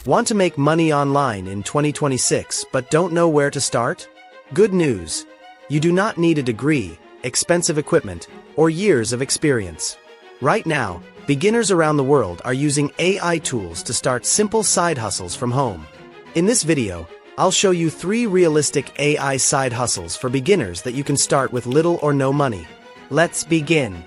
Want to make money online in 2026 but don't know where to start? Good news! You do not need a degree, expensive equipment, or years of experience. Right now, beginners around the world are using AI tools to start simple side hustles from home. In this video, I'll show you 3 realistic AI side hustles for beginners that you can start with little or no money. Let's begin.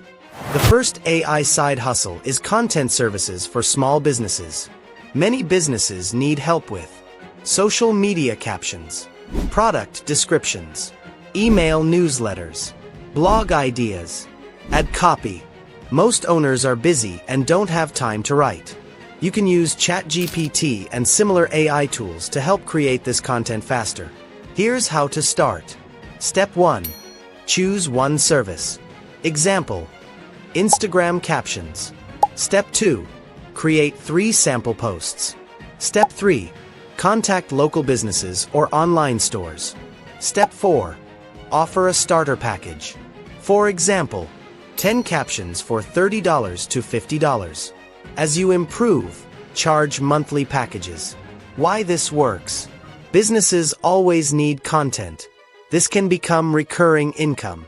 The first AI side hustle is content services for small businesses. Many businesses need help with social media captions, product descriptions, email newsletters, blog ideas, ad copy. Most owners are busy and don't have time to write. You can use ChatGPT and similar AI tools to help create this content faster. Here's how to start. Step 1. Choose one service. Example: Instagram captions. Step 2. Create 3 sample posts. Step 3. Contact local businesses or online stores. Step 4. Offer a starter package. For example, 10 captions for $30 to $50. As you improve, charge monthly packages. Why this works? Businesses always need content. This can become recurring income.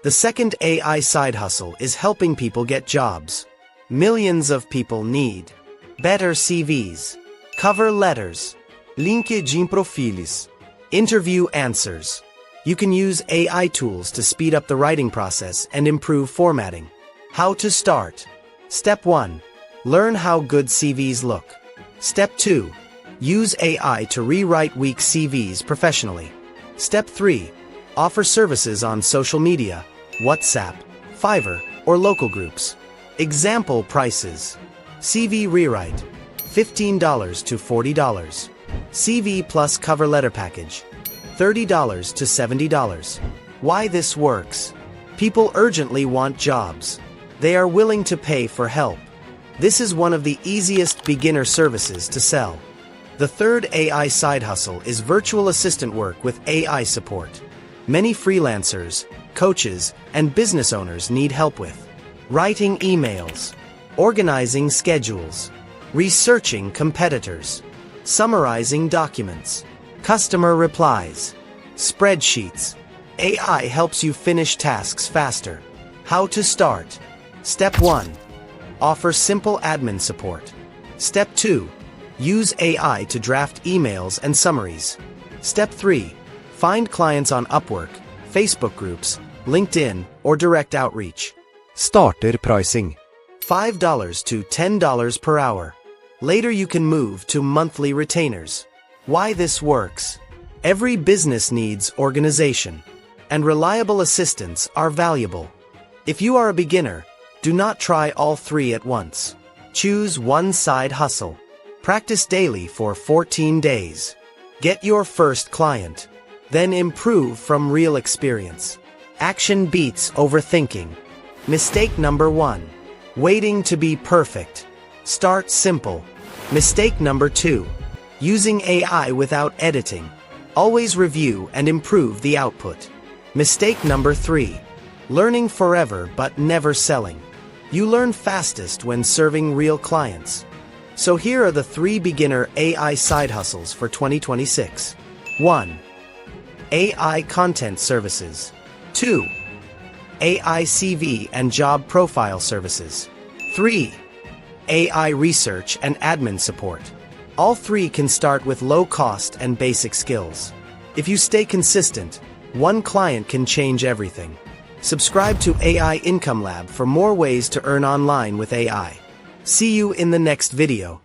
The second AI side hustle is helping people get jobs. Millions of people need better CVs, cover letters, LinkedIn profiles, interview answers. You can use AI tools to speed up the writing process and improve formatting. How to start. Step 1. Learn how good CVs look. Step 2. Use AI to rewrite weak CVs professionally. Step 3. Offer services on social media, WhatsApp, Fiverr, or local groups. Example prices. CV rewrite, $15 to $40. CV plus cover letter package, $30 to $70. Why this works? People urgently want jobs. They are willing to pay for help. This is one of the easiest beginner services to sell. The third AI side hustle is virtual assistant work with AI support. Many freelancers, coaches, and business owners need help with writing emails, organizing schedules, researching competitors, summarizing documents, customer replies, spreadsheets. AI helps you finish tasks faster. How to start. Step 1. Offer simple admin support. Step 2. Use AI to draft emails and summaries. Step 3. Find clients on Upwork, Facebook groups, LinkedIn, or direct outreach. Starter pricing. $5 to $10 per hour. Later you can move to monthly retainers. Why this works? Every business needs organization, and reliable assistants are valuable. If you are a beginner, do not try all 3 at once. Choose one side hustle. Practice daily for 14 days. Get your first client. Then improve from real experience. Action beats overthinking. Mistake number 1. Waiting to be perfect. Start simple. Mistake number 2. Using AI without editing. Always review and improve the output. Mistake number 3. Learning forever but never selling. You learn fastest when serving real clients. So here are the 3 beginner AI side hustles for 2026. 1. AI content services. 2. AI CV and job profile services. 3. AI research and admin support. All 3 can start with low cost and basic skills. If you stay consistent, one client can change everything. Subscribe to AI Income Lab for more ways to earn online with AI. See you in the next video.